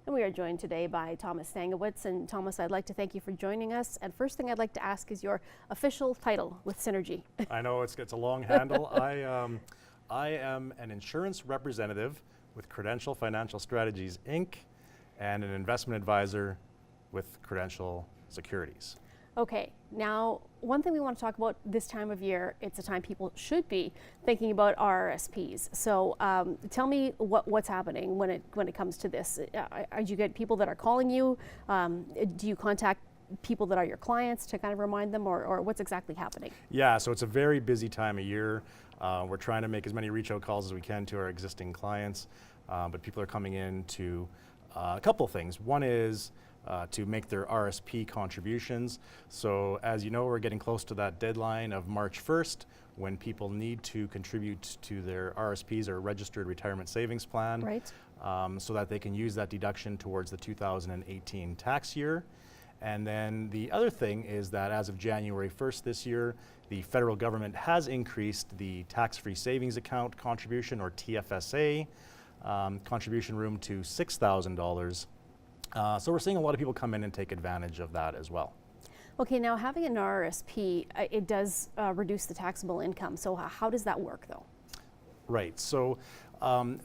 And we are joined today by Thomas Stangowitz. And Thomas, I'd like to thank you for joining us. And first thing I'd like to ask is your official title with Synergy. I know it's a long handle. I am an insurance representative with Credential Financial Strategies, Inc., and an investment advisor with Credential Securities. Okay, now one thing we want to talk about this time of year, it's a time people should be thinking about RRSPs. So tell me what's happening when it comes to this. Do you get people that are calling you? Do you contact people that are your clients to kind of remind them, or what's exactly happening? Yeah, so it's a very busy time of year. We're trying to make as many reach out calls as we can to our existing clients, but people are coming in to a couple of things. One is to make their RSP contributions. So as you know, we're getting close to that deadline of March 1st when people need to contribute to their RSPs, or Registered Retirement Savings Plan, Right. So that they can use that deduction towards the 2018 tax year. And then the other thing is that as of January 1st this year, the federal government has increased the tax-free savings account contribution, or TFSA, contribution room to $6,000. So we're seeing a lot of people come in and take advantage of that as well. Okay, now having an RRSP, it does reduce the taxable income. So how does that work though? Right, so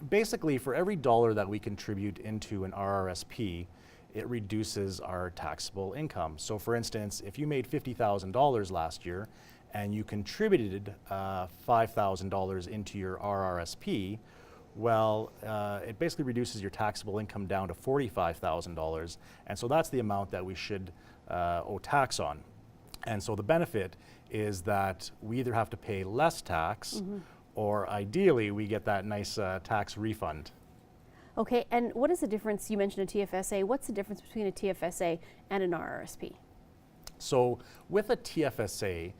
basically for every dollar that we contribute into an RRSP, it reduces our taxable income. So for instance, if you made $50,000 last year and you contributed $5,000 into your RRSP, well, it basically reduces your taxable income down to $45,000, and so that's the amount that we should owe tax on. And so the benefit is that we either have to pay less tax, or ideally we get that nice tax refund. Okay, and what is the difference? You mentioned a TFSA. What's the difference between a TFSA and an RRSP? So with a TFSA,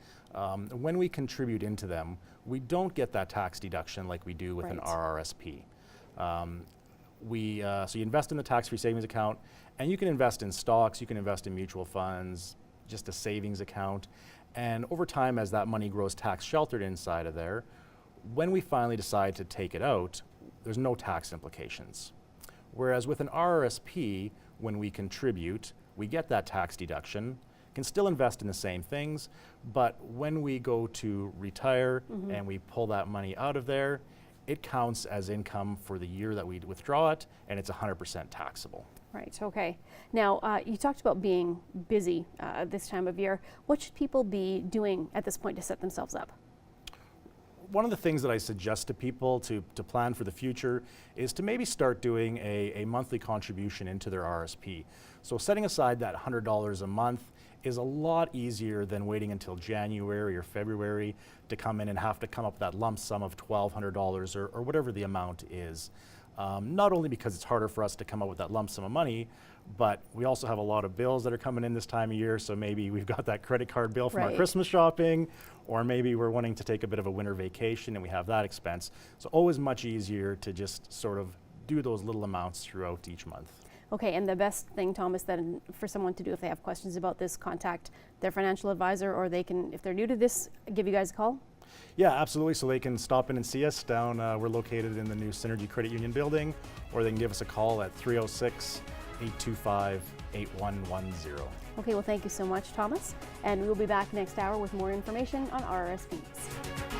when we contribute into them, we don't get that tax deduction like we do with an RRSP. So you invest in the tax-free savings account, and you can invest in stocks, you can invest in mutual funds, just a savings account, and over time, as that money grows tax sheltered inside of there, when we finally decide to take it out, there's no tax implications. Whereas with an RRSP, when we contribute, we get that tax deduction, can still invest in the same things, but when we go to retire and we pull that money out of there, it counts as income for the year that we withdraw it, and it's 100% taxable. Right, okay. Now, you talked about being busy this time of year. What should people be doing at this point to set themselves up? One of the things that I suggest to people to plan for the future is to maybe start doing a monthly contribution into their RSP. So setting aside that $100 a month is a lot easier than waiting until January or February to come in and have to come up with that lump sum of $1,200 or whatever the amount is. Not only because it's harder for us to come up with that lump sum of money, but we also have a lot of bills that are coming in this time of year. So maybe we've got that credit card bill from our Christmas shopping, or maybe we're wanting to take a bit of a winter vacation and we have that expense. So always much easier to just sort of do those little amounts throughout each month. Okay, and the best thing, Thomas, then for someone to do if they have questions about this, contact their financial advisor, or they can, if they're new to this, give you guys a call? Yeah, absolutely. So they can stop in and see us down. We're located in the new Synergy Credit Union building, or they can give us a call at 306-825-8110. Okay, well, thank you so much, Thomas. And we'll be back next hour with more information on RRSPs.